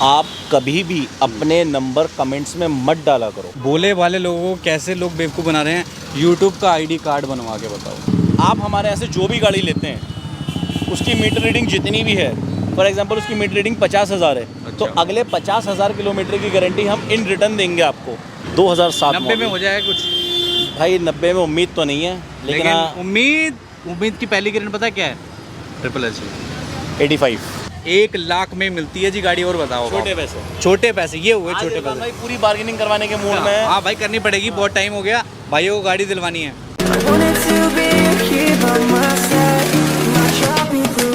आप कभी भी अपने नंबर कमेंट्स में मत डाला करो। भोले वाले लोगों को कैसे लोग बेवकूफ़ बना रहे हैं, यूट्यूब का आईडी कार्ड बनवा के बताओ। आप हमारे यहाँ से जो भी गाड़ी लेते हैं उसकी मीटर रीडिंग जितनी भी है, फॉर एग्जांपल उसकी मीटर रीडिंग 50,000 है। अच्छा। तो अगले 50,000 किलोमीटर की गारंटी हम इन रिटर्न देंगे आपको। 2007 90 में हो जाए कुछ भाई, 90 में उम्मीद तो नहीं है, लेकिन हाँ, उम्मीद की पहली किरण पता क्या है? ट्रिपल एच 85 1 लाख में मिलती है जी गाड़ी। और बताओ छोटे पैसे। छोटे पैसे ये हुए आज छोटे इरफान पैसे। भाई पूरी बार्गेनिंग करवाने के मूड में है। हाँ भाई, करनी पड़ेगी, बहुत टाइम हो गया भाइयों को गाड़ी दिलवानी है। Wanted to be here by my side, not dropping through.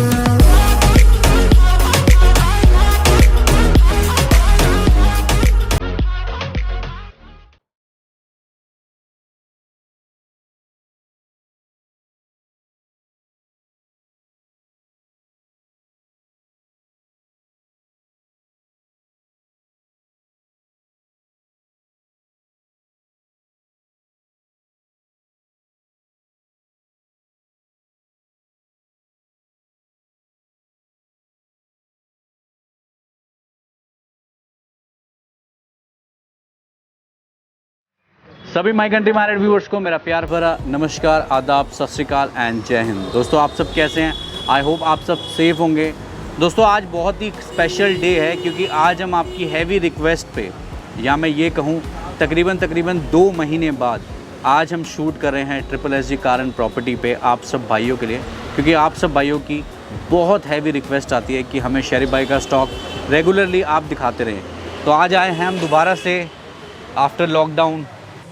सभी माई कंट्री मैरिड व्यूअर्स को मेरा प्यार भरा नमस्कार, आदाब, सत श्री अकाल एंड जय हिंद। दोस्तों आप सब कैसे हैं? आई होप आप सब सेफ़ होंगे। दोस्तों आज बहुत ही स्पेशल डे है, क्योंकि आज हम आपकी हैवी रिक्वेस्ट पे, या मैं ये कहूँ तकरीबन 2 महीने बाद आज हम शूट कर रहे हैं triple S ji car and property पे आप सब भाइयों के लिए, क्योंकि आप सब भाइयों की बहुत हैवी रिक्वेस्ट आती है कि हमें शेरिफ भाई का स्टॉक रेगुलरली आप दिखाते रहें। तो आज आए हैं हम दोबारा से आफ्टर लॉकडाउन।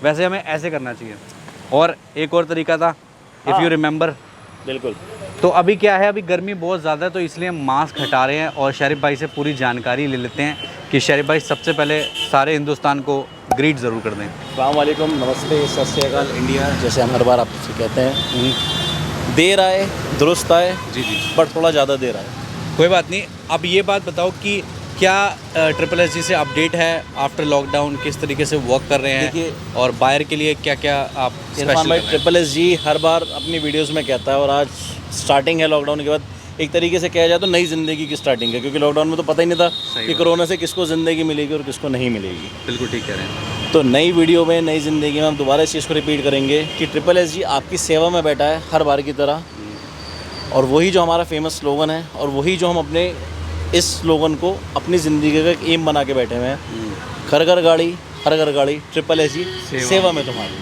वैसे हमें ऐसे करना चाहिए, और एक और तरीका था, इफ़ यू रिमेंबर। बिल्कुल। तो अभी क्या है, अभी गर्मी बहुत ज़्यादा है, तो इसलिए हम मास्क हटा रहे हैं और शेरिफ भाई से पूरी जानकारी ले लेते हैं कि शेरिफ भाई सबसे पहले सारे हिंदुस्तान को ग्रीट ज़रूर कर दें। अस्सलाम वालेकुम, नमस्ते, सत श्री अकाल इंडिया, जैसे हम हर बार आपसे कहते हैं। देर आए दुरुस्त आए जी जी, पर थोड़ा ज़्यादा देर आए। कोई बात नहीं। अब ये बात बताओ कि क्या ट्रिपल एस जी से अपडेट है आफ्टर लॉकडाउन, किस तरीके से वर्क कर रहे हैं? देखिए, और बायर के लिए क्या क्या आप इरफान भाई, ट्रिपल एस जी हर बार अपनी वीडियोस में कहता है, और आज स्टार्टिंग है लॉकडाउन के बाद, एक तरीके से कहा जाए तो नई ज़िंदगी की स्टार्टिंग है, क्योंकि लॉकडाउन में तो पता ही नहीं था कि कोरोना से किसको ज़िंदगी मिलेगी और किसको नहीं मिलेगी। बिल्कुल ठीक कह रहे हैं। तो नई वीडियो में, नई ज़िंदगी में हम दोबारा इस चीज़ को रिपीट करेंगे कि ट्रिपल एस जी आपकी सेवा में बैठा है हर बार की तरह, और वही जो हमारा फेमस स्लोगन है, और वही जो हम अपने इस स्लोगन को अपनी ज़िंदगी का एक एम बना के बैठे हुए हैं। घर घर गाड़ी, हर घर गाड़ी, ट्रिपल एस जी सेवा में तुम्हारी,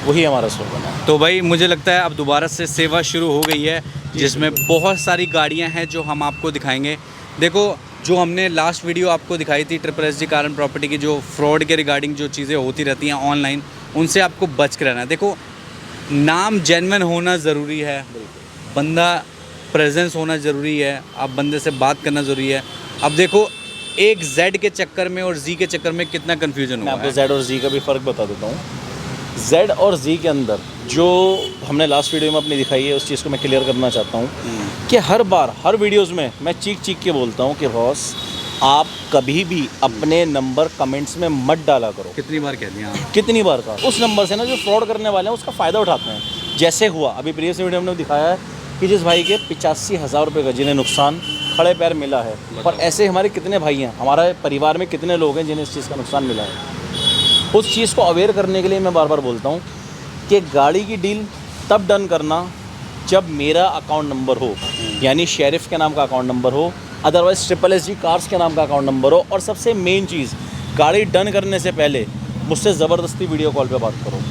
वही हमारा स्लोगन है। तो भाई मुझे लगता है अब दोबारा से सेवा शुरू हो गई है, जिसमें बहुत सारी गाड़ियां हैं जो हम आपको दिखाएंगे। देखो, जो हमने लास्ट वीडियो आपको दिखाई थी triple S ji car and property की, जो फ्रॉड के रिगार्डिंग जो चीज़ें होती रहती हैं ऑनलाइन, उनसे आपको बच के रहना है। देखो, नाम जेन्युइन होना ज़रूरी है, बंदा प्रेजेंस होना ज़रूरी है, आप बंदे से बात करना ज़रूरी है। अब देखो, एक जेड के चक्कर में और जी के चक्कर में कितना कन्फ्यूजन मैं हुआ आपको है। जेड और जी का भी फ़र्क बता देता हूँ। जेड और जी के अंदर जो हमने लास्ट वीडियो में अपनी दिखाई है, उस चीज़ को मैं क्लियर करना चाहता हूँ कि हर बार हर वीडियोस में मैं चीख के बोलता हूँ कि बॉस, आप कभी भी अपने नंबर कमेंट्स में मत डाला करो। कितनी बार कह दिया? कितनी बार का उस नंबर से ना जो फ्रॉड करने वाले हैं उसका फ़ायदा उठाते हैं। जैसे हुआ अभी प्रीवियस वीडियो में हमने दिखाया है कि जिस भाई के 85,000 रुपये का जिन्हें नुकसान खड़े पैर मिला है, और ऐसे हमारे कितने भाई हैं, हमारे परिवार में कितने लोग हैं जिन्हें इस चीज़ का नुकसान मिला है। उस चीज़ को अवेयर करने के लिए मैं बार बार बोलता हूँ कि गाड़ी की डील तब डन करना जब मेरा अकाउंट नंबर हो, यानी शेरिफ के नाम का अकाउंट नंबर हो, अदरवाइज़ ट्रिपल एस जी कार्स के नाम का अकाउंट नंबर हो, और सबसे मेन चीज़, गाड़ी डन करने से पहले मुझसे ज़बरदस्ती वीडियो कॉल पे बात करो।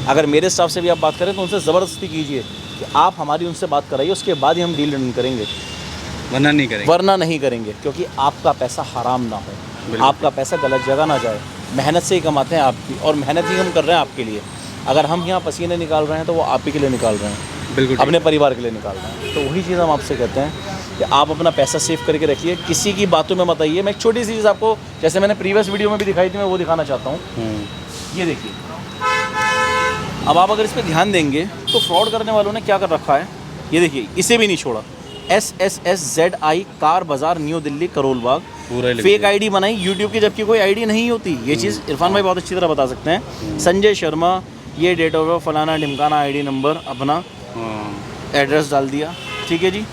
अगर मेरे स्टाफ से भी आप बात करें तो उनसे ज़बरदस्ती कीजिए कि आप हमारी उनसे बात कराइए, उसके बाद ही हम डील डन करेंगे, वरना नहीं करेंगे। वरना नहीं करेंगे, क्योंकि आपका पैसा हराम ना हो, आपका पैसा गलत जगह ना जाए। मेहनत से ही कमाते हैं आपकी, और मेहनत ही हम कर रहे हैं आपके लिए। अगर हम यहाँ पसीने निकाल रहे हैं तो वो आप ही के लिए निकाल रहे हैं, बिल्कुल अपने परिवार के लिए निकाल रहे हैं। तो वही चीज़ हम आपसे कहते हैं कि आप अपना पैसा सेव करके रखिए, किसी की बातों में मत आइए। मैं एक छोटी सी चीज़ आपको, जैसे मैंने प्रीवियस वीडियो में भी दिखाई थी, मैं वो दिखाना चाहता हूँ। ये देखिए, अब आप अगर इस पर ध्यान देंगे तो फ्रॉड करने वालों ने क्या कर रखा है, ये देखिए, इसे भी नहीं छोड़ा। SSSZI कार बाज़ार, new Delhi, Karol Bagh, fake ID बनाई यूट्यूब की, जबकि कोई आईडी नहीं होती। ये चीज़ इरफान भाई बहुत अच्छी तरह बता सकते हैं। संजय शर्मा, ये डेट ऑफ बर्थ फलाना ढिमकाना, आईडी नंबर अपना, एड्रेस डाल दिया, ठीक है जी।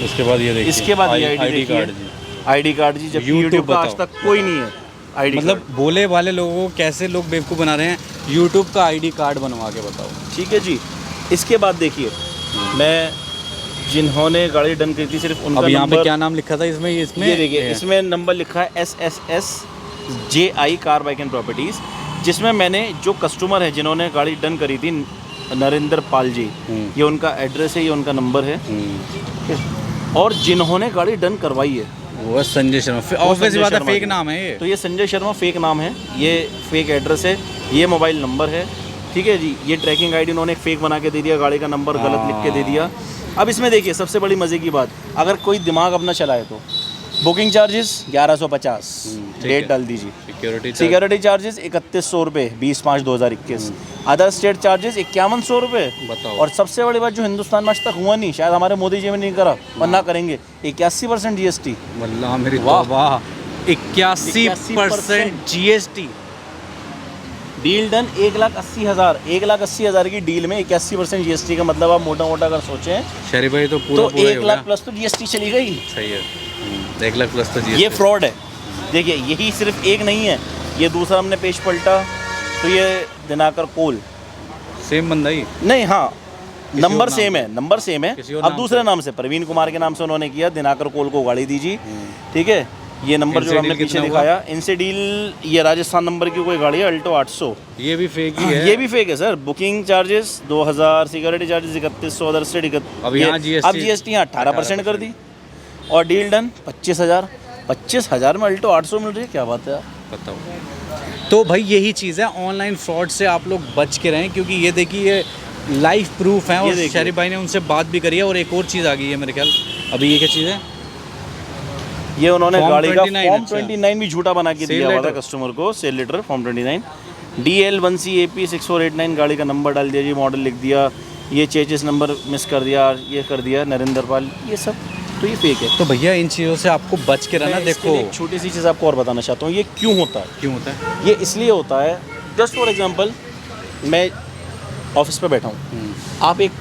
इसके बाद ये देखिए, इसके बाद ये आईडी कार्ड देखिए, आईडी कार्ड जी, जबकि YouTube यूट्यूब का आज बताओ। तक कोई नहीं है आईडी मतलब भोले वाले लोगों को कैसे लोग बेवकूफ़ बना रहे हैं, यूट्यूब का आईडी कार्ड बनवा के बताओ। ठीक है जी। इसके बाद देखिए, मैं जिन्होंने गाड़ी डन की थी सिर्फ उनका अब यहाँ पे नंबर, क्या नाम लिखा था इसमें? ये देखिए इसमें नंबर लिखा है SSSJI car bike and properties, जिसमें मैंने जो कस्टमर है जिन्होंने गाड़ी डन करी थी, नरेंद्र पाल जी, ये उनका एड्रेस है, ये उनका नंबर है। और जिन्होंने गाड़ी डन करवाई है वो है संजय शर्मा। वो ऑब्वियस संजय बात है, शर्मा फेक जी। नाम है ये। तो ये संजय शर्मा फेक नाम है, ये फेक एड्रेस है, ये मोबाइल नंबर है। ठीक है जी। ये ट्रैकिंग आईडी उन्होंने एक फेक बना के दे दिया, गाड़ी का नंबर गलत लिख के दे दिया। अब इसमें देखिए सबसे बड़ी मज़े की बात, अगर कोई दिमाग अपना चलाए तो बुकिंग चार्जेस 1150, ठीक डेट है। डाल दीजिए। सिक्योरिटी सिक्योरिटी चार्जेस 3100 रुपये 20/5/2021। अदर स्टेट चार्जेस 5100 रुपये। बताओ। और सबसे बड़ी बात जो हिंदुस्तान में आज तक हुआ नहीं, शायद हमारे मोदी जी ने नहीं करा, वरना करेंगे, 81% GST। वल्लाह मेरी वाह। तौबा, 81% GST। डील डन 1,80,000, 1,80,000 की डील में 81% GST का मतलब आप मोटा मोटा अगर सोचें शरीफ भाई तो पूरा तो पूरा ही 1 हो लाख गया। प्लस तो GST चली गई। सही है। 1 लाख प्लस तो GST। ये फ्रॉड है। देखिए यही सिर्फ एक नहीं है, ये दूसरा हमने पेज पलटा तो ये दिनाकर कोल, सेम बंदा ही। नहीं हाँ और नंबर नाम सेम है, नंबर सेम है। किसी और अब नाम दूसरे से। नाम से प्रवीण कुमार के नाम से उन्होंने किया, दिनाकर कोल को गाड़ी दीजिए। ठीक है। ये नंबर इनसे जो हमने डील पीछे कितना हुआ? दिखाया, इनसे डील, ये राजस्थान नंबर की कोई गाड़ी है अल्टो 800। ये भी फेक ही है। ये भी फेक है sir. Booking charges 2000, security charges 3100, other state अब यहाँ GST अब GST यहाँ 18% कर दी। और डील डन 25,000। 25,000 में अल्टो 800 मिल रही है, क्या बात है यार। बताओ। तो भाई यही चीज़ है, ऑनलाइन फ्रॉड से आप लोग बच के रहें, क्योंकि ये देखिए ये लाइव प्रूफ है। ये और देखिए। शरीफ भाई ने उनसे बात भी करी है। और एक और चीज़ आ गई है मेरे ख्याल, अभी ये क्या चीज़ है? ये उन्होंने Form गाड़ी का 29, फॉर्म अच्छा। 29 भी झूठा बना के Sale दिया हुआ था letter। कस्टमर को, सेल लेटर फॉर्म 29। DL1CAP 6489 गाड़ी का नंबर डाल दिया जी, मॉडल लिख दिया, ये चेचिस नंबर मिस कर दिया, ये कर दिया नरेंद्र पाल, ये सब तो ये फेक है। तो भैया इन चीज़ों से आपको बच के रहना। मैं इसके देखो लिए एक छोटी सी चीज़ आपको और बताना चाहता हूँ, ये क्यों होता है। क्यों होता है। ये इसलिए होता है, जस्ट फॉर एग्जांपल मैं ऑफिस पे बैठा हूँ, आप एक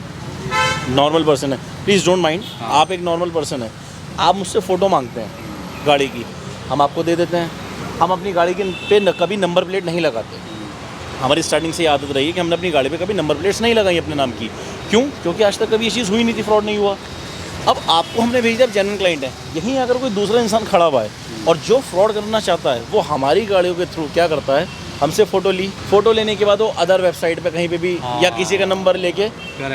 नॉर्मल पर्सन है, प्लीज़ डोंट माइंड, आप एक नॉर्मल पर्सन है, आप मुझसे फ़ोटो मांगते हैं गाड़ी की, हम आपको दे देते हैं। हम अपनी गाड़ी के पे कभी नंबर प्लेट नहीं लगाते। हमारी स्टार्टिंग से ये आदत रही है कि हमने अपनी गाड़ी पे कभी नंबर प्लेट्स नहीं लगाई अपने नाम की। क्यों? क्योंकि आज तक कभी ये चीज़ हुई नहीं थी, फ्रॉड नहीं हुआ। अब आपको हमने भेज दिया, जेन्युइन क्लाइंट है, यहीं अगर कोई दूसरा इंसान खड़ा हुआ है और जो फ्रॉड करना चाहता है वो हमारी गाड़ियों के थ्रू क्या करता है, हमसे फ़ोटो ली, फ़ोटो लेने के बाद वो अदर वेबसाइट पे कहीं पे भी या किसी का नंबर लेके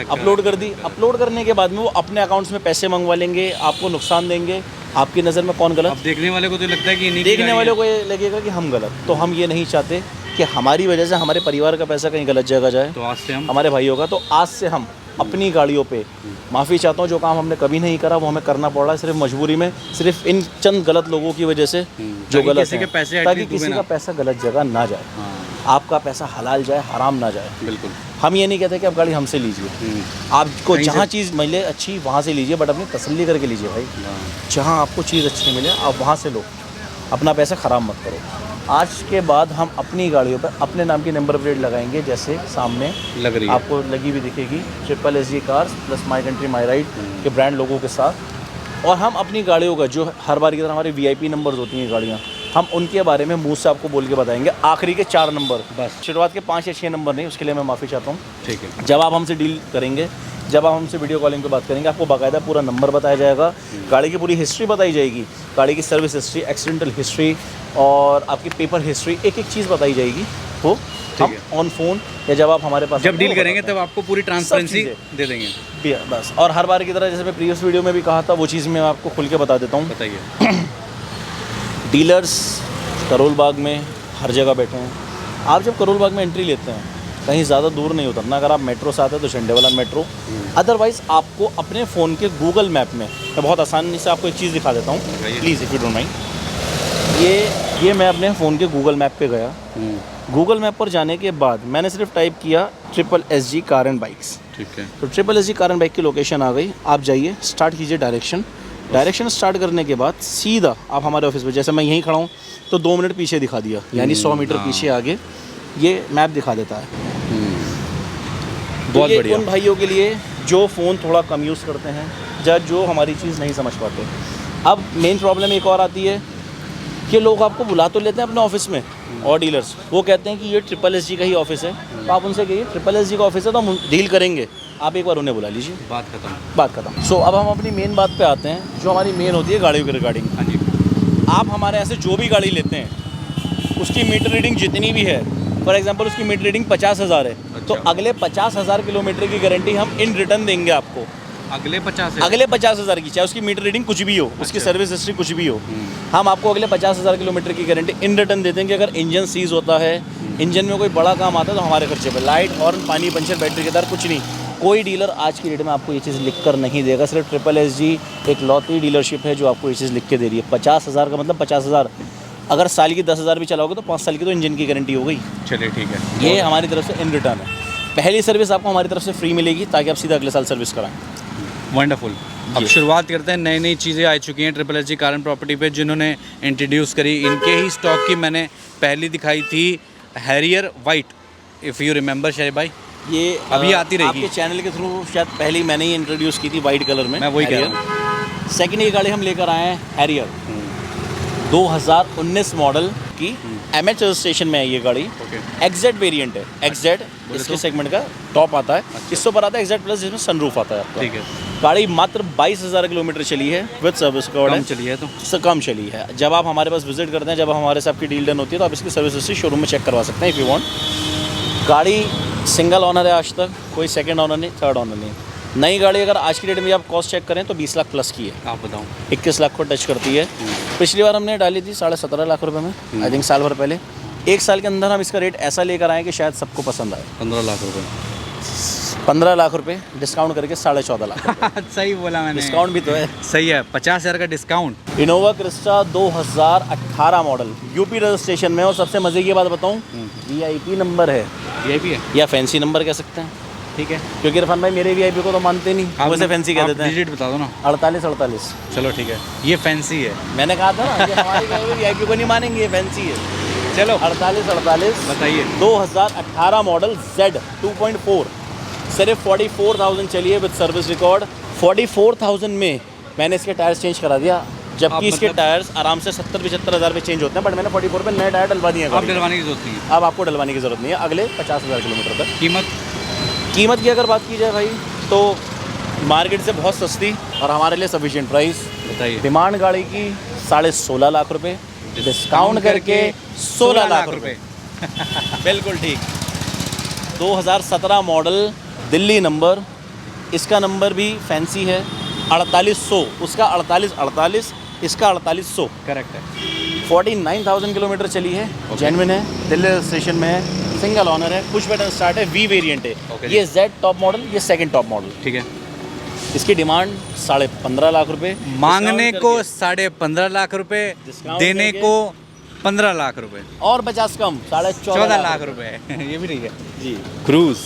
अपलोड कर दी। अपलोड करने के बाद में वो अपने अकाउंट्स में पैसे मंगवा लेंगे, आपको नुकसान देंगे। आपकी नज़र में कौन गलत? अब देखने वाले को तो लगता है कि इन्हीं की देखने गाड़ी वाले है। को ये लगेगा कि हम गलत। तो हम ये नहीं चाहते कि हमारी वजह से हमारे परिवार का पैसा कहीं गलत जगह जाए, तो आज से हम हमारे भाइयों का। तो आज से हम अपनी गाड़ियों पे माफ़ी चाहता हूँ, जो काम हमने कभी नहीं करा वो हमें करना पड़ रहा है सिर्फ मजबूरी में, सिर्फ इन चंद गलत लोगों की वजह से जो ताकि गलत किसी हैं, के पैसे ताकि एटलीस्ट किसी डूबे का ना। पैसा गलत जगह ना जाए, हाँ, आपका पैसा हलाल जाए, हराम ना जाए। बिल्कुल। हम ये नहीं कहते कि आप गाड़ी हमसे लीजिए, आपको कहीं से- जहाँ चीज़ मिले अच्छी वहाँ से लीजिए, बट अपनी तसल्ली करके लीजिए भाई। जहाँ आपको चीज़ अच्छी मिले आप वहाँ से लो, अपना पैसा ख़राब मत करो। आज के बाद हम अपनी गाड़ियों पर अपने नाम की नंबर प्लेट लगाएंगे, जैसे सामने लग रही है। आपको लगी हुई दिखेगी, SSSG cars plus my country my ride के ब्रांड लोगों के साथ। और हम अपनी गाड़ियों का जो हर बार की तरह हमारी VIP नंबर्स होती हैं गाड़ियाँ, हम उनके बारे में मुँह से आपको बोल के बताएंगे, आखिरी के 4 नंबर, बस। शुरुआत के 5 या 6 नंबर नहीं, उसके लिए मैं माफ़ी चाहता हूँ। ठीक है। जब आप हमसे डील करेंगे, जब आप हमसे वीडियो कॉलिंग पे बात करेंगे, आपको बाकायदा पूरा नंबर बताया जाएगा, गाड़ी की पूरी हिस्ट्री बताई जाएगी, गाड़ी की सर्विस हिस्ट्री, एक्सीडेंटल हिस्ट्री और आपकी पेपर हिस्ट्री, एक एक चीज़ बताई जाएगी। तो हम ऑन फोन या जब आप हमारे पास जब डील वो करेंगे बताते तब आपको पूरी ट्रांसपेरेंसी चीज़ें। दे देंगे। हैं। बस। और हर बार की तरह जैसे मैं प्रीवियस वीडियो में भी कहा था, वो चीज़ मैं आपको खुल के बता देता हूँ। बताइए। डीलर्स करोल बाग में हर जगह बैठे हैं। आप जब करोल बाग में एंट्री लेते हैं, कहीं ज़्यादा दूर नहीं उतरना। अगर आप मेट्रो से आते हैं तो झंडेवाला मेट्रो, अदरवाइज़ आपको अपने फ़ोन के गूगल मैप में, मैं बहुत आसानी से आपको एक चीज़ दिखा देता हूँ, please if you don't mind. ये मैं अपने फ़ोन के गूगल मैप पे गया। गूगल मैप पर जाने के बाद मैंने सिर्फ टाइप किया SSSG कार एंड बाइक्स, ठीक है। तो SSSG कार एंड बाइक की लोकेशन आ गई। आप जाइए, स्टार्ट कीजिए डायरेक्शन स्टार्ट करने के बाद सीधा आप हमारे ऑफिस पे, जैसे मैं यहीं खड़ा हूँ तो 2 मिनट पीछे दिखा दिया, यानी 100 मीटर पीछे आगे ये मैप दिखा देता है। बहुत ये बढ़िया। उन भाइयों के लिए जो फ़ोन थोड़ा कम यूज़ करते हैं या जो हमारी चीज़ नहीं समझ पाते, अब मेन प्रॉब्लम एक और आती है कि लोग आपको बुला तो लेते हैं अपने ऑफिस में, और डीलर्स वो कहते हैं कि ये SSSG का ही ऑफिस है, तो आप उनसे कहिए SSSG का ऑफिस है तो हम डील करेंगे, आप एक बार उन्हें बुला लीजिए, बात खत्म। सो अब हम अपनी मेन बात पे आते हैं, जो हमारी मेन होती है गाड़ियों के रिगार्डिंग। हाँ जी। आप हमारे यहाँ से जो भी गाड़ी लेते हैं उसकी मीटर रीडिंग जितनी भी है, फॉर एग्जांपल उसकी मीटर रीडिंग 50,000 है, तो अगले 50,000 किलोमीटर की गारंटी हम इन रिटर्न देंगे आपको। अगले 50,000 की, चाहे उसकी मीटर रीडिंग कुछ भी हो, उसकी सर्विस हिस्ट्री कुछ भी हो, हम आपको अगले 50,000 किलोमीटर की गारंटी इन रिटर्न दे देंगे। अगर इंजन सीज होता है, इंजन में कोई बड़ा काम आता है, तो हमारे खर्चे पे, लाइट, हॉर्न, पानी, पंचर, बैटरी के तार, कुछ नहीं। कोई डीलर आज की डेट में आपको ये चीज़ लिख कर नहीं देगा, सिर्फ SSSG एक लौती डीलरशिप है जो आपको ये चीज़ लिख के दे रही है। 50,000 का मतलब 50,000, अगर साल की 10,000 भी चलाओगे तो 5 साल की तो इंजन की गारंटी हो गई। चलिए ठीक है, ये हमारी तरफ से इन रिटर्न है। पहली सर्विस आपको हमारी तरफ से फ्री मिलेगी ताकि आप सीधा अगले साल सर्विस कराएं। वंडरफुल। अब शुरुआत करते हैं, नई नई चीज़ें आ चुकी हैं SSSG कार प्रॉपर्टी पे, जिन्होंने इंट्रोड्यूस करी। इनके ही स्टॉक की मैंने पहली दिखाई थी Harrier white, if you remember Sharif भाई, ये अभी आती रहेगी आपके चैनल के थ्रू, शायद पहले ही मैंने ही इंट्रोड्यूस की थी वाइट कलर में। मैं वही कह रहा हूँ। सेकेंड ये गाड़ी हम लेकर आए हैं हैरियर 2019 मॉडल की, MH रजिस्ट्रेशन में है ये गाड़ी। XZ वेरिएंट है, XZ इसके सेगमेंट का टॉप आता है। इससे ऊपर आता है XZ प्लस, जिसमें सनरूफ आता है आपका। ठीक है। गाड़ी मात्र 22,000 किलोमीटर चली है विद सर्विस रिकॉर्ड है। चली है तो इससे कम चली है। जब आप हमारे पास विजिट करते हैं, जब हमारे से आपकी डील डन होती है, तो आप इसकी सर्विस हिस्ट्री शोरूम में चेक करवा सकते हैं इफ़ यू वांट। गाड़ी सिंगल ओनर है आज तक, कोई सेकंड ओनर नहीं, थर्ड ओनर नहीं। नई गाड़ी अगर आज की डेट में आप कॉस्ट चेक करें तो 20 लाख प्लस की है। आप बताऊँ, 21 लाख को टच करती है। पिछली बार हमने डाली थी 17.5 लाख रुपए में, आई थिंक साल भर पहले। एक साल के अंदर हम इसका रेट ऐसा लेकर आए कि शायद सबको पसंद आए। 15 लाख रुपए, 15 लाख रुपए डिस्काउंट करके 14.5 लाख। सही बोला मैंने, डिस्काउंट भी तो है। सही है, 50,000 का discount. Innova Crysta 2018 model, UP registration में। और सबसे मज़े की बात बताऊँ, VIP नंबर है, VIP है या फैंसी नंबर कह सकते हैं, ठीक है। क्योंकि इरफान भाई मेरे VIP को तो मानते नहीं, आप वैसे फैंसी कह देते हैं। डिजिट बता दो ना। 48. चलो ठीक है, ये फैंसी है। मैंने कहा था ना कि हमारी VIP को नहीं मानेंगे, ये फैंसी है। चलो 48 बताइए। 2018 मॉडल Z 2.4, सिर्फ 44,000 चली है विद सर्विस रिकॉर्ड। 44,000 में मैंने इसके टायर्स चेंज करा दिया, जबकि इसके टायर्स आराम से 70-75 हज़ार पे चेंज होते हैं, बट मैंने 44 पे नए टायर डलवा दिए हैं। अब डलवाने की जरूरत नहीं है, अब आपको डलवाने की ज़रूरत नहीं है अगले 50,000 किलोमीटर तक। कीमत की अगर बात की जाए भाई, तो मार्केट से बहुत सस्ती और हमारे लिए सफिशिएंट प्राइस। बताइए। डिमांड गाड़ी की 16.5 लाख रुपए, डिस्काउंट करके 16 लाख रुपए। बिल्कुल ठीक। 2017 मॉडल, दिल्ली नंबर, इसका नंबर भी फैंसी है। 4800, उसका 48, इसका 4800। करेक्ट है। 49,000 किलोमीटर चली है, जेन्युइन है, दिल्ली स्टेशन में है, सिंगल ऑनर है, पुश बटन स्टार्ट है, V वेरिएंट है। ये Z टॉप मॉडल, ये सेकंड टॉप मॉडल। ठीक है। इसकी डिमांड 15.5 लाख रुपए, मांगने को 15.5 लाख रुपए, देने को 15 लाख रुपए और 50 कम 14.5 लाख रुपए। ये भी नहीं है जी। Cruze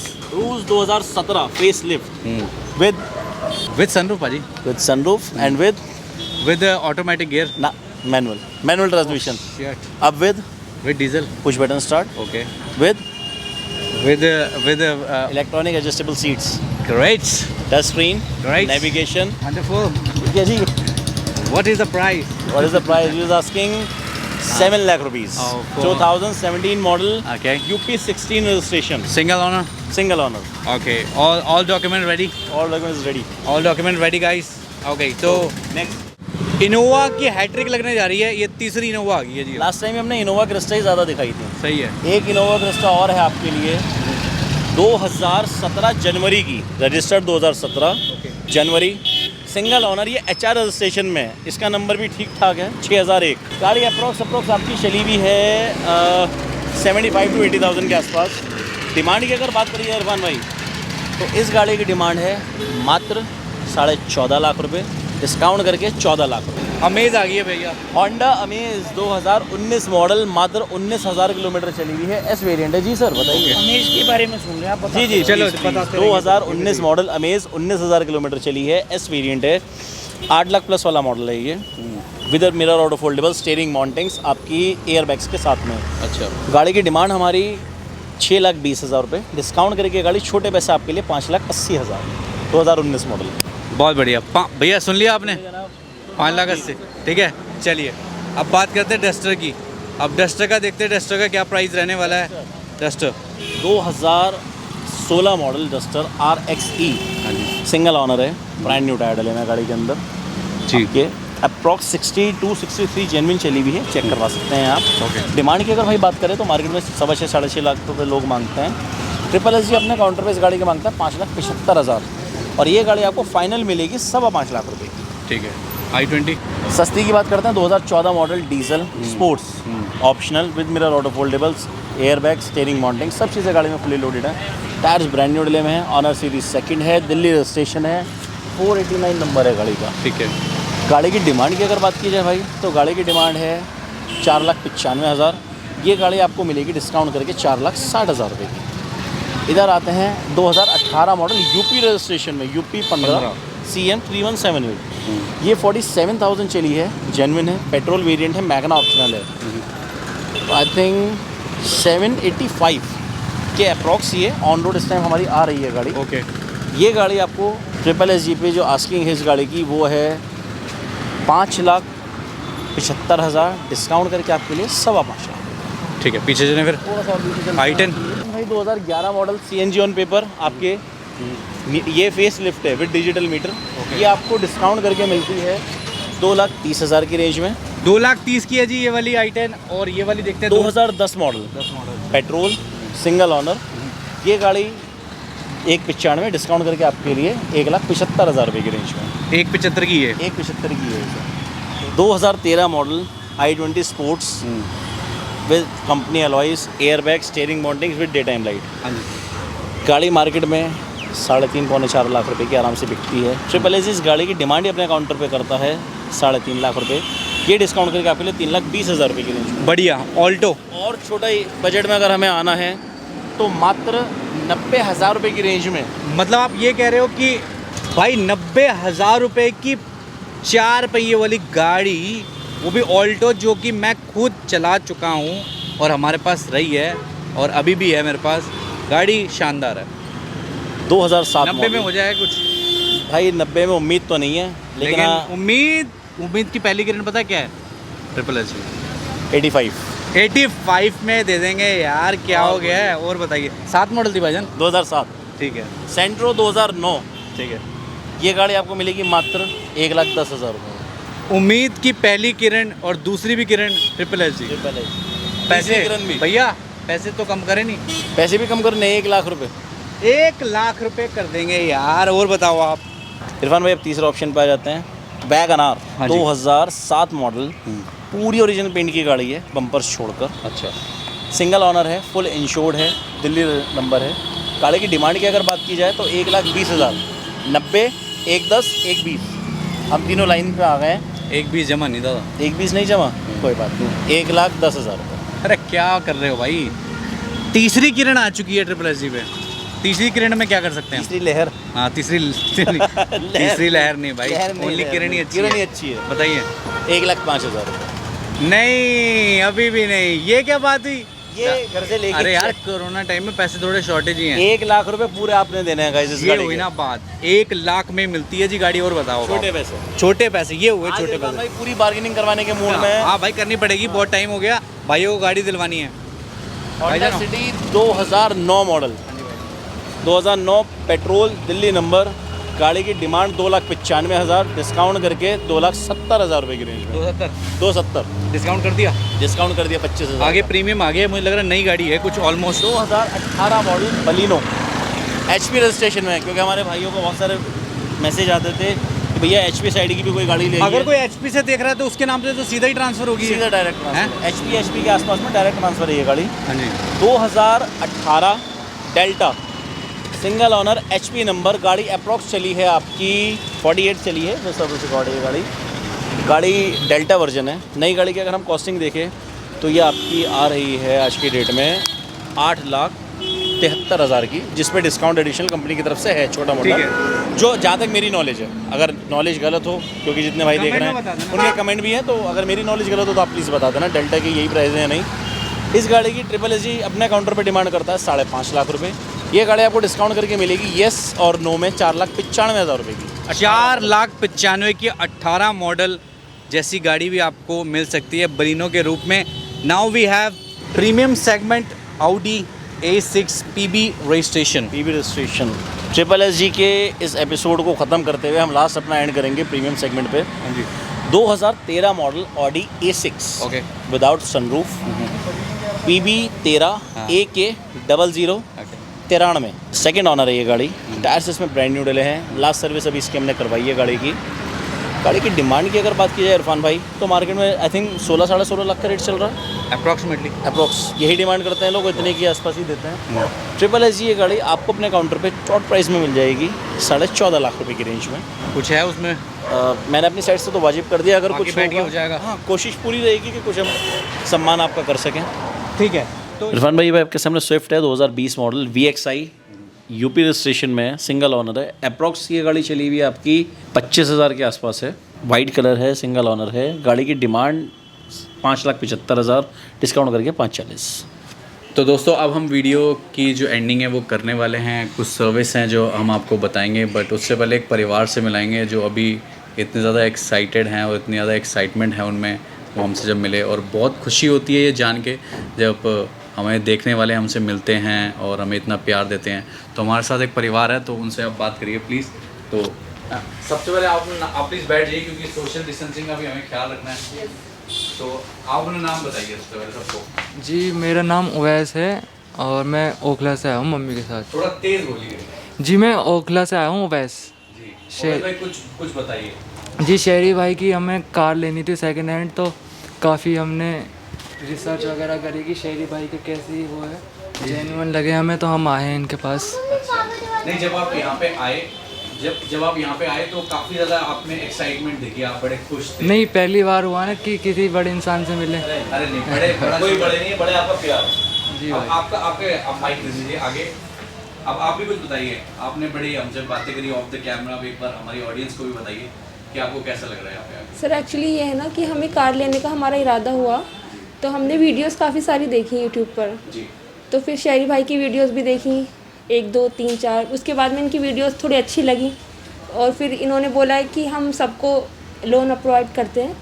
2017 face lift with sunroof भाजी, with sunroof and with automatic gear, ना मैनुअल ट्रांसमिशन। अब with diesel, push button start, okay, with electronic adjustable seats, great, touch screen, Great. Navigation. Wonderful. क्या जी? What is the price? What is the price? He was asking 7 lakh rupees. Oh, cool. 2017 model. Okay. UP 16 registration. Single owner, Single owner. Okay, all document ready, All documents ready. All document ready guys. Okay, तो Next. Innova की hat trick लगने जा रही है, ये तीसरी Innova आ गई है जी। लास्ट टाइम हमने इनोवा क्रिस्टा ही ज़्यादा दिखाई थी। सही है। एक इनोवा क्रिस्टा और है आपके लिए, 2017 जनवरी की, रजिस्टर्ड 2017 जनवरी, सिंगल ऑनर, ये HR रजिस्ट्रेशन में है। इसका नंबर भी ठीक ठाक है, 6001। गाड़ी अप्रोक्स आपकी चली हुई है 75 to 80,000 के आसपास। डिमांड की अगर बात करिए इरफान भाई, तो इस गाड़ी की डिमांड है मात्र 14.5 लाख रुपए, डिस्काउंट करके 14 लाख रुपए। अमेज आ गई है भैया। होंडा अमेज 2019 मॉडल, मात्र 19,000 किलोमीटर चली हुई है, S वेरिएंट है। जी सर बताइए। अमेज के बारे में सुन रहे हैं आप? जी चलो, please, बताते 2019 मॉडल अमेज, 19,000 किलोमीटर चली है, S वेरिएंट है, 8 लाख प्लस वाला मॉडल है ये, with mirror auto foldable, steering mountings आपकी एयर बैग्स के साथ में। अच्छा। गाड़ी की डिमांड हमारी 6,20,000 रुपये, डिस्काउंट करके गाड़ी छोटे पैसे आपके लिए 5,80,000, 2019 मॉडल। बहुत बढ़िया। भैया सुन लिया आपने? जनाब, तो 5,80,000, ठीक है। चलिए अब बात करते हैं डस्टर की। अब डस्टर का देखते हैं, डस्टर का क्या प्राइस रहने वाला है। डस्टर 2016 मॉडल डस्टर RXE हाँ जी सिंगल ऑनर है, ब्रांड न्यू टायर डले हैं गाड़ी के अंदर। जी। ये अप्रॉक्स 62-63 जेनविन चली हुई है, चेक करवा सकते हैं आप। ओके। डिमांड की अगर भाई बात करें तो मार्केट में 6.5 साढ़े 6 लाख रुपये लोग मांगते हैं। ट्रिपल एस जी अपने काउंटर पे इस गाड़ी के मांगता है 5,75,000 और ये गाड़ी आपको फाइनल मिलेगी 5.25 लाख रुपये की। ठीक है। i20 सस्ती की बात करते हैं 2014 model diesel sports optional with mirror auto foldables, air bag, steering mounting, सब चीज़ें गाड़ी में फुली लोडेड है। टायर्स ब्रांड न्यू डले में है, ऑनर सीरीज सेकंड है, दिल्ली रजिस्ट्रेशन है, 489 नंबर है गाड़ी का। ठीक है। गाड़ी की डिमांड की अगर बात की जाए भाई तो गाड़ी की डिमांड है 4,95,000। ये गाड़ी आपको मिलेगी डिस्काउंट करके 4,60,000 रुपये की। इधर आते हैं 2018 मॉडल यूपी रजिस्ट्रेशन में, यूपी 15 CM 3178। ये 47,000 चली है, जेन्युइन है, पेट्रोल वेरिएंट है, मैगना ऑप्शनल है। आई थिंक 785 के अप्रॉक्स ये ऑन रोड इस टाइम हमारी आ रही है गाड़ी। ओके। ये गाड़ी आपको ट्रिपल एस जी पे जो आस्किंग है इस गाड़ी की वो है 5,75,000, डिस्काउंट करके आपके लिए 5.25 लाख। ठीक है, पीछे चलें फिर। थोड़ा सा i10 भाई 2011 मॉडल CNG ऑन पेपर आपके, ये फेस लिफ्ट है विद डिजिटल मीटर। ये आपको डिस्काउंट करके मिलती है 2,30,000 की रेंज में। 2,30,000 की है जी ये वाली i10। और ये वाली देखते हैं 2010 मॉडल पेट्रोल सिंगल ऑनर। ये गाड़ी 1,95 डिस्काउंट करके आपके लिए 1,75,000 रुपये की रेंज में। 1,75,000 की है। 1,75 की है। 2013 model i20 sports with company alloys, air bag, steering mounting with day time light. हाँ जी। गाड़ी मार्केट में 3.5-4 लाख रुपए की आराम से बिकती है। ट्रिपल एस इस गाड़ी की डिमांड ही अपने काउंटर पे करता है 3.5 लाख रुपए। ये डिस्काउंट करके आपके लिए 3,20,000 रुपये की रेंज में। बढ़िया। ऑल्टो और छोटा ही बजट में अगर हमें आना है तो मात्र 90,000 रुपये की रेंज में। मतलब आप ये कह रहे हो कि भाई 90,000 रुपये की 4 पहिए वाली गाड़ी, वो भी ऑल्टो, जो कि मैं खुद चला चुका हूँ और हमारे पास रही है और अभी भी है मेरे पास। गाड़ी शानदार है। 2007 90 में हो जाए कुछ भाई 90 में उम्मीद तो नहीं है, लेकिन हाँ, उम्मीद की पहली किरण पता क्या है? ट्रिपल एस 85 में दे देंगे यार, क्या हो गया है। और बताइए 7 मॉडल थी भाईजान? 2007 ठीक है। सेंट्रो 2009। ठीक है। ये गाड़ी आपको मिलेगी मात्र 1,10,000 रुपये। उम्मीद की पहली किरण और दूसरी भी किरण ट्रिपल एस जी। ट्रिपल एस पैसे किरण भी, भैया पैसे तो कम करें नहीं। पैसे भी कम करने 1 लाख रुपए। 1 लाख रुपए कर देंगे यार। और बताओ आप। इरफान भाई अब तीसरे ऑप्शन पे आ जाते हैं। वैगन आर हाँ जी। 2007 मॉडल, पूरी ओरिजिनल पेंट की गाड़ी है, बम्पर्स छोड़कर। अच्छा। सिंगल ऑनर है, फुल इंश्योर्ड है, दिल्ली नंबर है। गाड़ी की डिमांड की अगर बात की जाए तो 1,20,000, 90, 1,10, 1,20। हम तीनों लाइन पे आ गए हैं। 1,20 जमा नहीं दादा। 1,20 नहीं जमा, कोई बात नहीं, 1,10,000 रुपये। अरे क्या कर रहे हो भाई। तीसरी किरण आ चुकी है ट्रिपल एस जी पे। तीसरी किरण में क्या कर सकते हैं? तीसरी लहर। हाँ तीसरी लहर नहीं भाई, ओनली किरण ही अच्छी किरण ही है। अच्छी है। बताइए। 1,05,000 रुपये। नहीं अभी भी नहीं। ये क्या बात हुई? ये घर से लेके अरे यार कोरोना टाइम में पैसे थोड़े शॉर्टेज ही हैं। 1 लाख रुपए पूरे आपने देने हैं गाइस इस ये गाड़ी हुई के। ना बात। 1 लाख में मिलती है जी गाड़ी। और बताओ छोटे आप। पैसे। छोटे पैसे ये हुए आज छोटे इरफान पैसे। भाई पूरी बार्गेनिंग करवाने के मूड में। हाँ भाई करनी पड़ेगी, बहुत टाइम हो गया। भाइयों को गाड़ी दिलवानी है। Honda city 2009 model, 2009 petrol, Delhi number. गाड़ी की डिमांड 2,95,000, डिस्काउंट करके 2,70,000 रुपये की रेंज में। 270 डिस्काउंट कर दिया। डिस्काउंट कर दिया 25,000। आगे प्रीमियम आ गया। मुझे लग रहा है नई गाड़ी है कुछ almost. 2018 model Baleno, HP registration में, क्योंकि हमारे भाइयों को बहुत सारे मैसेज आते थे कि भैया HP साइड की भी कोई गाड़ी ले। अगर कोई HP से देख रहा है तो उसके नाम से तो सीधा ही ट्रांसफर होगी। सीधा डायरेक्ट ट्रांसफर, HP के आसपास में डायरेक्ट ट्रांसफर है ये गाड़ी। हाँ जी। 2018 delta single owner, HP number. गाड़ी अप्रॉक्स चली है आपकी 48 चली है, जो सर्विस रिकॉर्ड है ये गाड़ी डेल्टा वर्जन है। नई गाड़ी की अगर हम कॉस्टिंग देखें तो ये आपकी आ रही है आज की डेट में 8,73,000 की, जिसमें डिस्काउंट एडिशनल कंपनी की तरफ से है, छोटा मोटा। जो जहाँ तक मेरी नॉलेज है, अगर नॉलेज गलत हो, क्योंकि जितने भाई देख रहे हैं उनके कमेंट भी हैं, तो अगर मेरी नॉलेज गलत हो तो आप प्लीज़ बता देना डेल्टा की यही प्राइस है नहीं। इस गाड़ी की ट्रिपल एस जी अपने काउंटर पे डिमांड करता है 5.5 लाख रुपए। ये गाड़ी आपको डिस्काउंट करके मिलेगी येस और नो में 4,95,000 रुपये की। 4,95,000 की 18 मॉडल जैसी गाड़ी भी आपको मिल सकती है बलिनो के रूप में। Now we have premium segment Audi A6 PB registration. PB registration triple SG के इस एपिसोड को ख़त्म करते हुए हम लास्ट अपना एंड करेंगे प्रीमियम सेगमेंट पे। हाँ जी 2013 model Audi A6 okay without sunroof, PB 13 AK 00 93, second owner है ये गाड़ी। टायर्स इसमें ब्रांड न्यू डले हैं, लास्ट सर्विस अभी इसकी हमने करवाई है गाड़ी की। गाड़ी की डिमांड की अगर बात की जाए इरफान भाई, तो मार्केट में आई थिंक 16 साढ़े 16 लाख का रेट चल रहा है अप्रॉक्सीमेटली। अप्रॉक्स। यही डिमांड करते हैं लोग, इतने के आसपास ही देते हैं। ट्रिपल SG ये गाड़ी आपको अपने काउंटर पे चौट प्राइस में मिल जाएगी 14.5 लाख रुपए की रेंज में। कुछ है उसमें? मैंने अपनी साइड से तो वाजिब कर दिया, अगर बाकी कुछ बैठ के होगा, हो जाएगा। हाँ कोशिश पूरी रहेगी कि कुछ हम सम्मान आपका कर सकें। ठीक है तो इरफान भाई आपके सामने स्विफ्ट है 2020 मॉडल VXI यूपी रजिस्ट्रेशन में है, सिंगल ऑनर है। अप्रॉक्स ये गाड़ी चली हुई है आपकी 25,000 के आसपास है। वाइट कलर है, सिंगल ऑनर है। गाड़ी की डिमांड 5,75,000, डिस्काउंट करके 5,40,000। तो दोस्तों अब हम वीडियो की जो एंडिंग है वो करने वाले हैं। कुछ सर्विस हैं जो हम आपको बताएंगे, बट उससे पहले एक परिवार से मिलाएंगे जो अभी इतने ज़्यादा एक्साइटेड हैं और इतनी ज़्यादा एक्साइटमेंट है उनमें, वो हमसे जब मिले। और बहुत खुशी होती है ये जान के जब हमें देखने वाले हमसे मिलते हैं और हमें इतना प्यार देते हैं। तो हमारे साथ एक परिवार है, तो उनसे आप बात करिए प्लीज़। तो सबसे पहले आप प्लीज़ बैठ जाइए क्योंकि सोशल डिस्टेंसिंग का भी हमें ख्याल रखना है। तो आप अपना नाम बताइए सबसे पहले सबको। जी मेरा नाम उवैस है और मैं ओखला से आया हूँ मम्मी के साथ। थोड़ा तेज़ बोलिए। जी मैं ओखला से आया हूँ उवैस। जी भाई कुछ बताइए। जी शहरी भाई की हमें कार लेनी थी सेकंड हैंड, तो काफ़ी हमने रिसर्च वगैरह करी कि शहरी भाई के कैसी वो है, जेन्युइन लगे हमें, तो हम आए हैं इनके पास। नहीं जब आप यहाँ पे आए जब आप यहाँ पे आए तो काफ़ी ज़्यादा आप में एक्साइटमेंट देखी, आप बड़े खुश थे। नहीं पहली बार हुआ ना कि किसी बड़े इंसान से मिले। अरे नहीं कोई बड़े नहीं, बड़े आपका प्यार। जी अब भाई। आप माइक दे दीजिए आगे। अब आप भी कुछ बताइए। आपने बड़ी हमसे बातें करी ऑफ द कैमरा, अब एक बार हमारी ऑडियंस को भी बताइए कि आपको कैसा लग रहा है यहाँ पे आके। सर एक्चुअली ये है ना कि हमें कार लेने का हमारा इरादा हुआ, तो हमने वीडियोस काफ़ी सारी देखी यूट्यूब पर। जी तो फिर शहरी भाई की वीडियोस भी देखी 1 2 3 4, उसके बाद में इनकी वीडियोस थोड़ी अच्छी लगी और फिर इन्होंने बोला है कि हम सबको लोन प्रोवाइड करते हैं।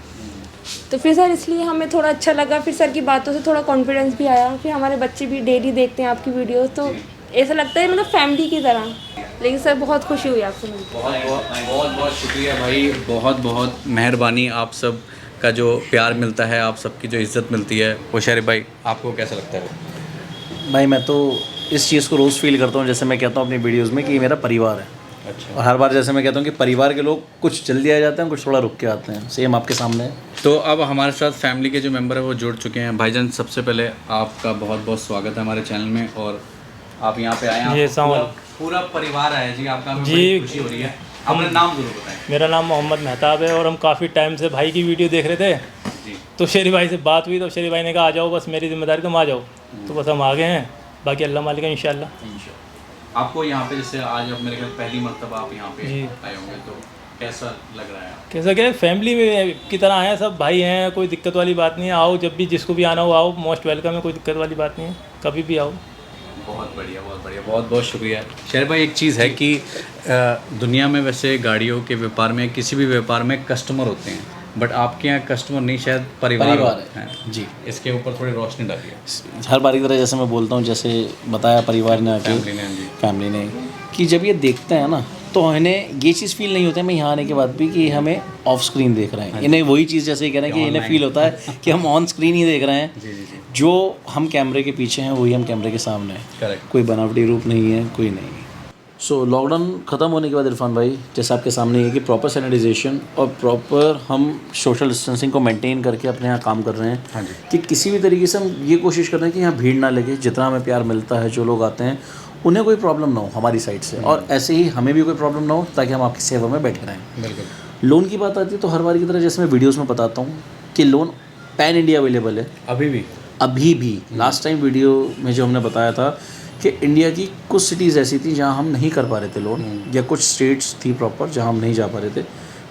तो फिर सर इसलिए हमें थोड़ा अच्छा लगा, फिर सर की बातों से थोड़ा कॉन्फिडेंस भी आया। फिर हमारे बच्चे भी डेली देखते हैं आपकी वीडियोस, तो ऐसा लगता है मतलब फैमिली की तरह। लेकिन सर बहुत खुशी हुई आपसे मिलकर। बहुत शुक्रिया भाई, बहुत मेहरबानी। आप सब का जो प्यार मिलता है, आप सबकी जो इज़्ज़त मिलती है, वो शहरी भाई आपको कैसा लगता है? भाई मैं तो इस चीज़ को रोज़ फील करता हूँ, जैसे मैं कहता हूँ अपनी वीडियोज़ में कि ये मेरा परिवार है। अच्छा। और हर बार जैसे मैं कहता हूँ कि परिवार के लोग कुछ जल्दी आ जाते हैं, कुछ थोड़ा रुक के आते हैं, सेम आपके सामने है। तो अब हमारे साथ फैमिली के जो मेंबर है वो जुड़ चुके हैं। भाईजान सबसे पहले आपका बहुत स्वागत है हमारे चैनल में, और आप यहाँ पे आए हैं, पूरा परिवार आया जी, आपका हमें बड़ी खुशी हो रही है। अपना नाम जरूर बताएं। मेरा नाम मोहम्मद मेहताब है और हम काफ़ी टाइम से भाई की वीडियो देख रहे थे। जी तो शेरी भाई से बात हुई तो शेरी भाई ने कहा आ जाओ, बस मेरी जिम्मेदारी तुम आ जाओ। तो बस हम आ गए हैं, बाकी अल्लाह मालिक है इंशाल्लाह। आपको यहाँ पे जैसे आज अब मेरे ख्याल पहली मरतबा आप यहाँ पे जी। आए होंगे, तो कैसा लग रहा है? कैसा क्या फैमिली में की तरह आए हैं, सब भाई हैं, कोई दिक्कत वाली बात नहीं है। आओ जब भी जिसको भी आना हो आओ, मोस्ट वेलकम है, कोई दिक्कत वाली बात नहीं है, कभी भी आओ। बहुत बढ़िया बहुत शुक्रिया। शेर भाई एक चीज़ है कि दुनिया में वैसे गाड़ियों के व्यापार में, किसी भी व्यापार में कस्टमर होते हैं, बट आपके यहाँ कस्टमर नहीं, शायद परिवार है जी। इसके ऊपर थोड़ी रोशनी डालिए। हर बार की तरह जैसे मैं बोलता हूँ, जैसे बताया परिवार ने आके, फैमिली ने, कि जब ये देखते हैं ना तो इन्हें ये चीज़ फील नहीं होता है मैं यहाँ आने के बाद भी कि हमें ऑफ स्क्रीन देख रहे हैं। इन्हें वही चीज़ जैसे कह रहे हैं कि इन्हें फील होता है कि हम ऑन स्क्रीन ही देख रहे हैं। जो हम कैमरे के पीछे हैं वही हम कैमरे के सामने हैं। करेक्ट। कोई बनावटी रूप नहीं है, कोई नहीं। सो लॉकडाउन ख़त्म होने के बाद इरफान भाई जैसे आपके सामने है कि प्रॉपर सैनिटाइजेशन और प्रॉपर हम सोशल डिस्टेंसिंग को मेंटेन करके अपने यहाँ काम कर रहे हैं। हाँ जी। कि किसी भी तरीके से हम ये कोशिश कर रहे हैं कि यहाँ भीड़ ना लगे, जितना हमें प्यार मिलता है, जो लोग आते हैं उन्हें कोई प्रॉब्लम ना हो हमारी साइड से, और ऐसे ही हमें भी कोई प्रॉब्लम ना हो, ताकि हम आपकी सेवा में बैठे रहें। बिल्कुल। लोन की बात आती है तो हर बार की तरह जैसे मैं वीडियोज़ में बताता हूँ कि लोन पैन इंडिया अवेलेबल है अभी भी। लास्ट टाइम वीडियो में जो हमने बताया था कि इंडिया की कुछ सिटीज़ ऐसी थी जहां हम नहीं कर पा रहे थे लोन, या कुछ स्टेट्स थी प्रॉपर जहां हम नहीं जा पा रहे थे,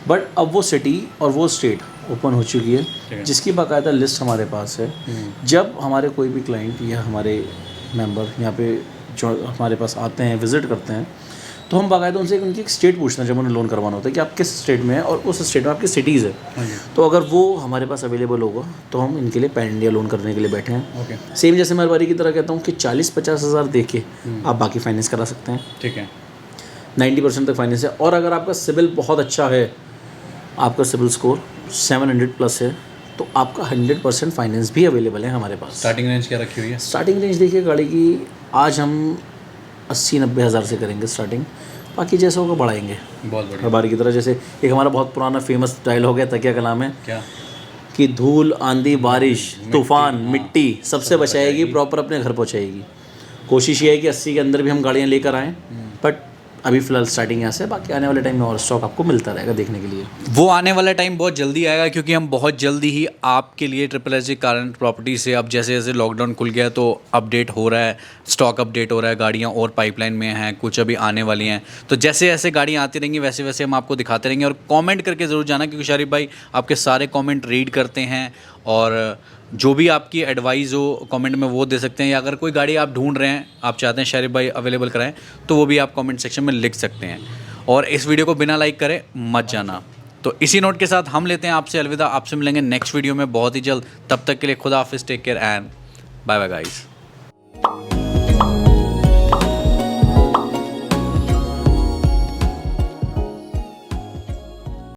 बट अब वो सिटी और वो स्टेट ओपन हो चुकी है, जिसकी बाकायदा लिस्ट हमारे पास है। जब हमारे कोई भी क्लाइंट या हमारे मेंबर यहाँ पे जो हमारे पास आते हैं, विज़िट करते हैं, तो हम बाकायदा उनसे उनकी एक स्टेट पूछते हैं जब उन्हें लोन करवाना होता है कि आप किस स्टेट में हैं और उस स्टेट में आपकी सिटीज़ है। तो अगर वो हमारे पास अवेलेबल होगा तो हम इनके लिए पैन इंडिया लोन करने के लिए बैठे हैं। ओके, सेम जैसे मैं हर बारी की तरह कहता हूँ कि 40-50 हज़ार दे के आप बाकी फाइनेंस करा सकते हैं। ठीक है, 90% तक फाइनेंस है। और अगर आपका सिविल बहुत अच्छा है, आपका सिविल स्कोर 700+ है, तो आपका 100% फाइनेंस भी अवेलेबल है हमारे पास। स्टार्टिंग रेंज क्या रखी हुई है? स्टार्टिंग रेंज देखिए गाड़ी की आज हम 80-90 हज़ार से करेंगे स्टार्टिंग, बाकी जैसा होगा बढ़ाएंगे। बहुत बढ़िया। हर बारी की तरह जैसे एक हमारा बहुत पुराना फेमस डायलॉग है तकिया कलाम है क्या? कि धूल, आंधी, बारिश, तूफान, मिट्टी सबसे बचाएगी, प्रॉपर अपने घर पहुंचाएगी। कोशिश ये है कि 80 के अंदर भी हम गाड़ियां लेकर आएँ, बट अभी फ़िलहाल स्टार्टिंग यहाँ से, बाकी आने वाले टाइम में और स्टॉक आपको मिलता रहेगा देखने के लिए। वो आने वाला टाइम बहुत जल्दी आएगा क्योंकि हम बहुत जल्दी ही आपके लिए triple S car and property से अब जैसे जैसे लॉकडाउन खुल गया तो अपडेट हो रहा है, स्टॉक अपडेट हो रहा है, गाड़ियाँ और पाइपलाइन में हैं, कुछ अभी आने वाली हैं। तो जैसे जैसे गाड़ियाँ आती रहेंगी वैसे वैसे हम आपको दिखाते रहेंगे। और कॉमेंट करके ज़रूर जाना क्योंकि शारिफ भाई आपके सारे कॉमेंट रीड करते हैं और जो भी आपकी एडवाइस हो कमेंट में वो दे सकते हैं, या अगर कोई गाड़ी आप ढूंढ रहे हैं, आप चाहते हैं शारिफ भाई अवेलेबल कराएं, तो वो भी आप कमेंट सेक्शन में लिख सकते हैं। और इस वीडियो को बिना लाइक करे मत जाना। तो इसी नोट के साथ हम लेते हैं आपसे अलविदा। आपसे मिलेंगे नेक्स्ट वीडियो में बहुत ही जल्द। तब तक के लिए खुदा हाफिज़, take care and bye bye guys.